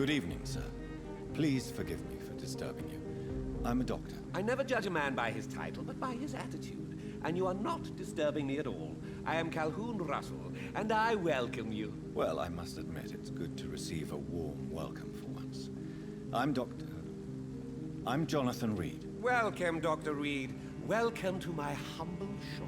Good evening, sir. Please forgive me for disturbing you. I'm a doctor. I never judge a man by his title, but by his attitude. And you are not disturbing me at all. I am Calhoun Russell, and I welcome you. Well, I must admit it's good to receive a warm welcome for once. I'm Jonathan Reed. Welcome, Dr. Reed. Welcome to my humble shop.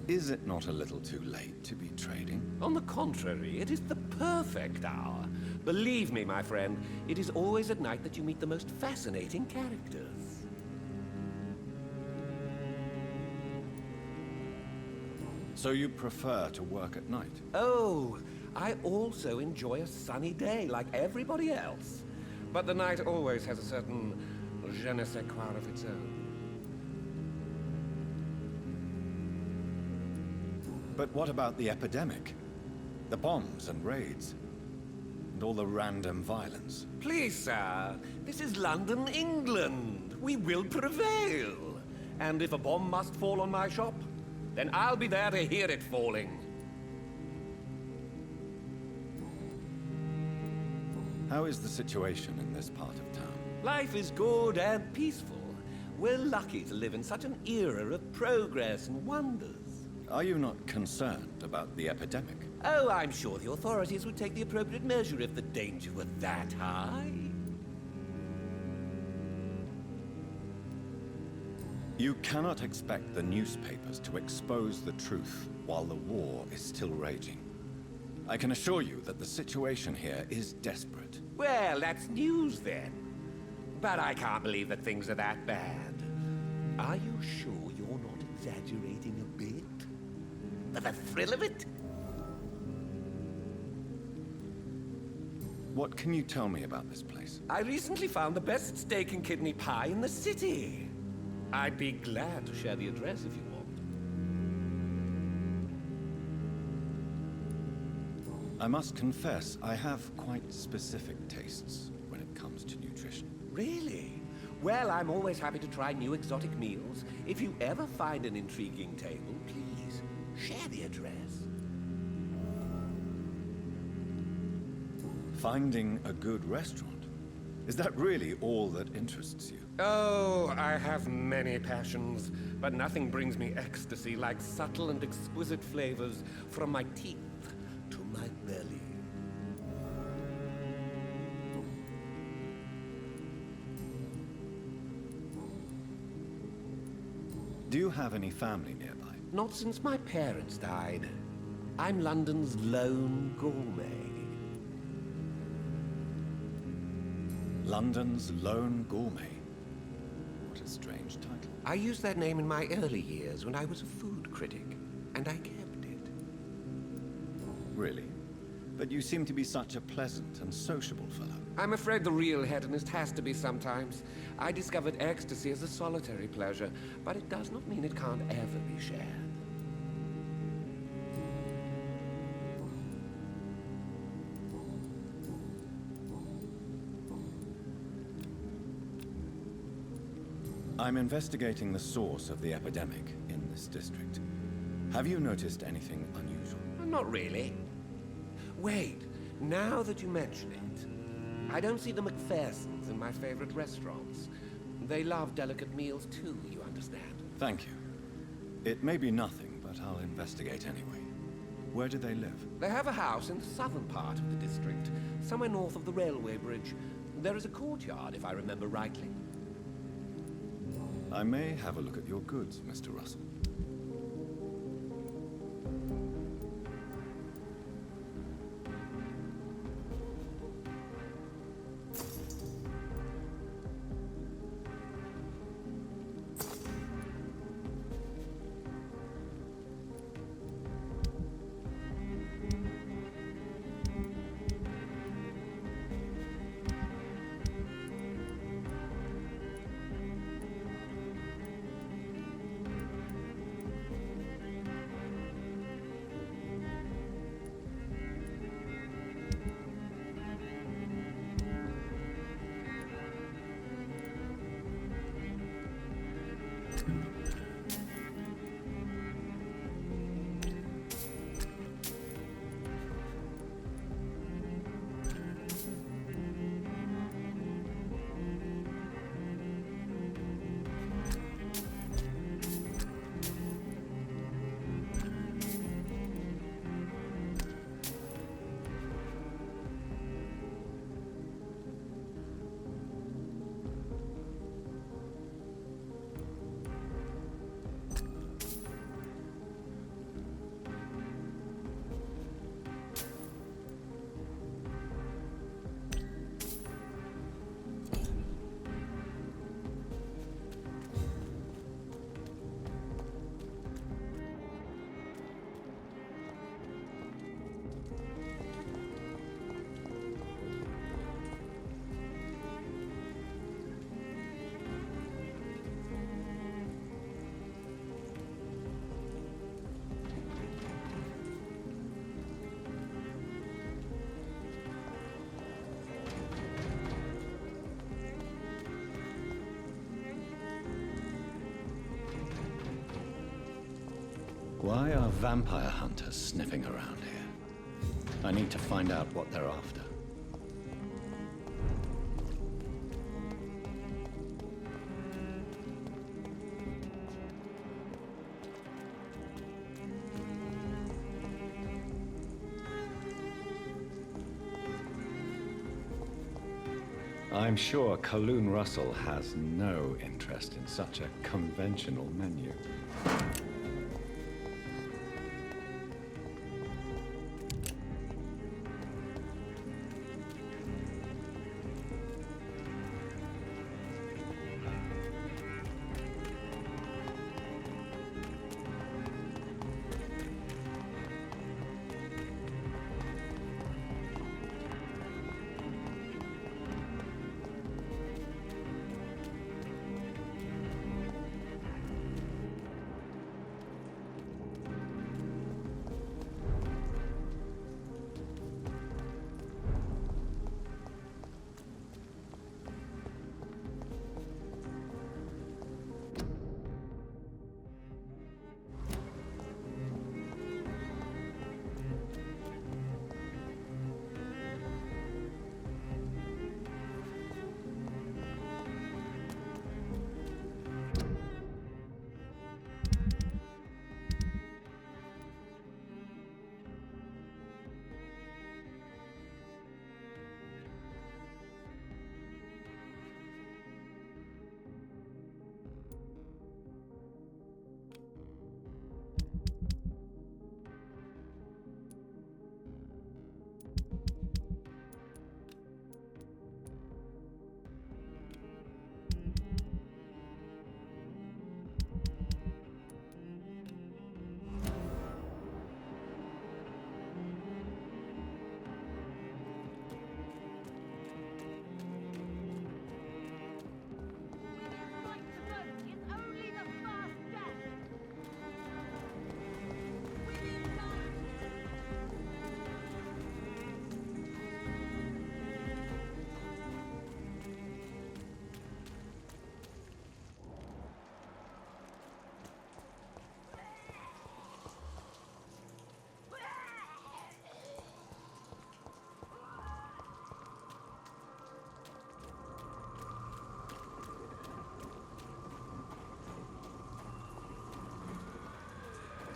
Is it not a little too late to be trading? On the contrary, it is the perfect hour. Believe me, my friend, it is always at night that you meet the most fascinating characters. So you prefer to work at night? Oh, I also enjoy a sunny day like everybody else. But the night always has a certain je ne sais quoi of its own. But what about the epidemic? The bombs and raids? And all the random violence? Please, sir, this is London, England. We will prevail. And if a bomb must fall on my shop, then I'll be there to hear it falling. How is the situation in this part of town? Life is good and peaceful. We're lucky to live in such an era of progress and wonders. Are you not concerned about the epidemic? Oh, I'm sure the authorities would take the appropriate measure if the danger were that high. You cannot expect the newspapers to expose the truth while the war is still raging. I can assure you that the situation here is desperate. Well, that's news then. But I can't believe that things are that bad. Are you sure you're not exaggerating a bit? For the thrill of it? What can you tell me about this place? I recently found the best steak and kidney pie in the city. I'd be glad to share the address if you want. I must confess, I have quite specific tastes when it comes to nutrition. Really? Well, I'm always happy to try new exotic meals. If you ever find an intriguing table, please share the address. Finding a good restaurant? Is that really all that interests you? Oh, I have many passions, but nothing brings me ecstasy like subtle and exquisite flavors from my teeth to my belly. Do you have any family nearby? Not since my parents died. I'm London's lone gourmet. London's lone gourmet? What a strange title. I used that name in my early years when I was a food critic, and I kept it. Really? But you seem to be such a pleasant and sociable fellow. I'm afraid the real hedonist has to be sometimes. I discovered ecstasy as a solitary pleasure, but it does not mean it can't ever be shared. I'm investigating the source of the epidemic in this district. Have you noticed anything unusual? Not really. Wait, now that you mention it, I don't see the McPhersons in my favorite restaurants. They love delicate meals too, you understand. Thank you. It may be nothing, but I'll investigate anyway. Where do they live? They have a house in the southern part of the district, somewhere north of the railway bridge. There is a courtyard, if I remember rightly. I may have a look at your goods, Mr. Russell. Why are vampire hunters sniffing around here? I need to find out what they're after. I'm sure Kaloon Russell has no interest in such a conventional menu.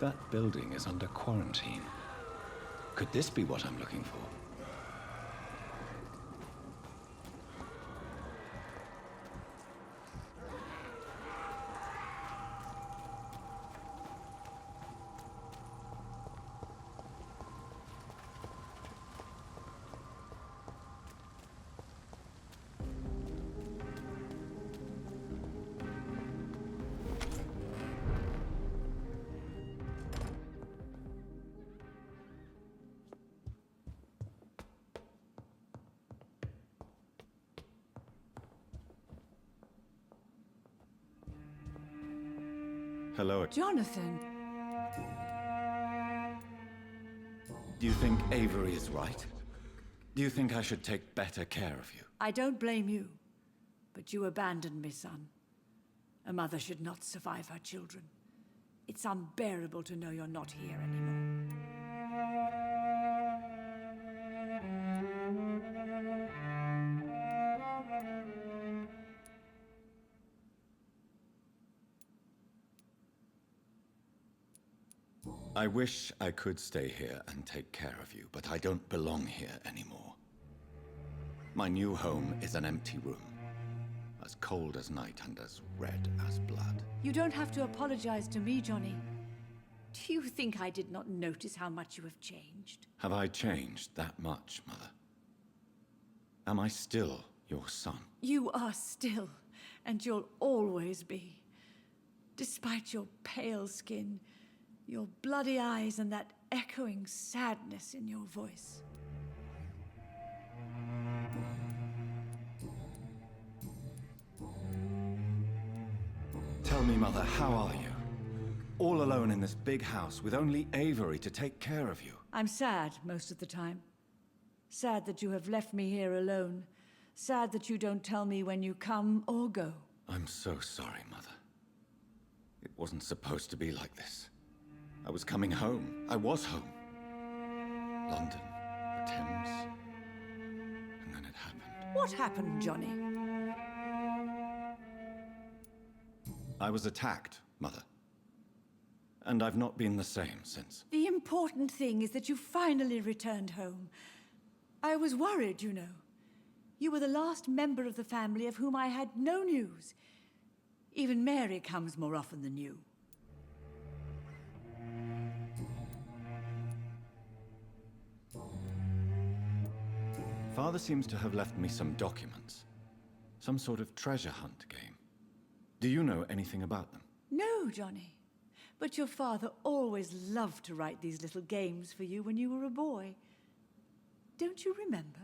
That building is under quarantine. Could this be what I'm looking for? Hello. Jonathan! Do you think Avery is right? Do you think I should take better care of you? I don't blame you, but you abandoned me, son. A mother should not survive her children. It's unbearable to know you're not here anymore. I wish I could stay here and take care of you, but I don't belong here anymore. My new home is an empty room, as cold as night and as red as blood. You don't have to apologize to me, Johnny. Do you think I did not notice how much you have changed? Have I changed that much, Mother? Am I still your son? You are still, and you'll always be. Despite your pale skin, your bloody eyes, and that echoing sadness in your voice. Tell me, Mother, how are you? All alone in this big house with only Avery to take care of you. I'm sad most of the time. Sad that you have left me here alone. Sad that you don't tell me when you come or go. I'm so sorry, Mother. It wasn't supposed to be like this. I was coming home. I was home. London, the Thames. And then it happened. What happened, Johnny? I was attacked, Mother. And I've not been the same since. The important thing is that you finally returned home. I was worried, you know. You were the last member of the family of whom I had no news. Even Mary comes more often than you. Father seems to have left me some documents. Some sort of treasure hunt game. Do you know anything about them? No, Johnny. But your father always loved to write these little games for you when you were a boy. Don't you remember?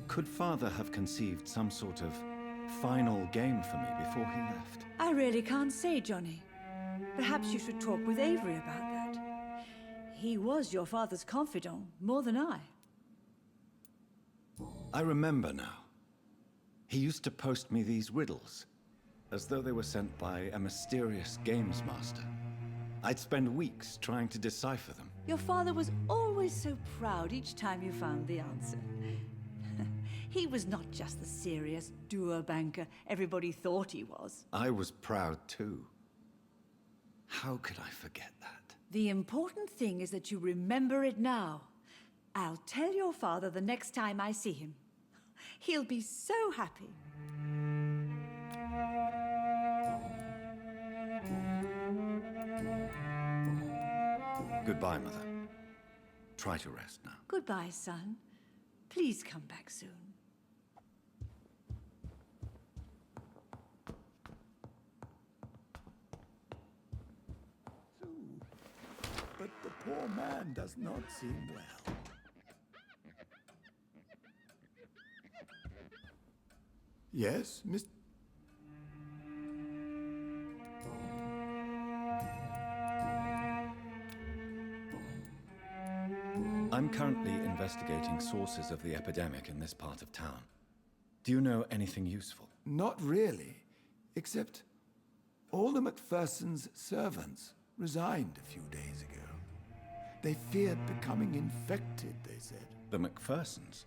Could Father have conceived some sort of final game for me before he left? I really can't say, Johnny. Perhaps you should talk with Avery about that. He was your father's confidant, more than I. I remember now. He used to post me these riddles, as though they were sent by a mysterious games master. I'd spend weeks trying to decipher them. Your father was always so proud each time you found the answer. He was not just the serious doer banker everybody thought he was. I was proud too. How could I forget that? The important thing is that you remember it now. I'll tell your father the next time I see him. He'll be so happy. Goodbye, Mother. Try to rest now. Goodbye, son. Please come back soon. But the poor man does not seem well. Yes, Miss... I'm currently investigating sources of the epidemic in this part of town. Do you know anything useful? Not really, except all the MacPherson's servants resigned a few days ago. They feared becoming infected, they said. The MacPhersons?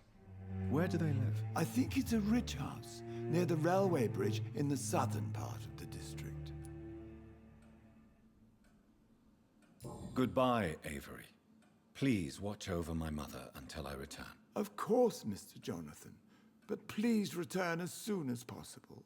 Where do they live? I think it's a rich house near the railway bridge in the southern part of the district. Goodbye, Avery. Please watch over my mother until I return. Of course, Mr. Jonathan, but please return as soon as possible.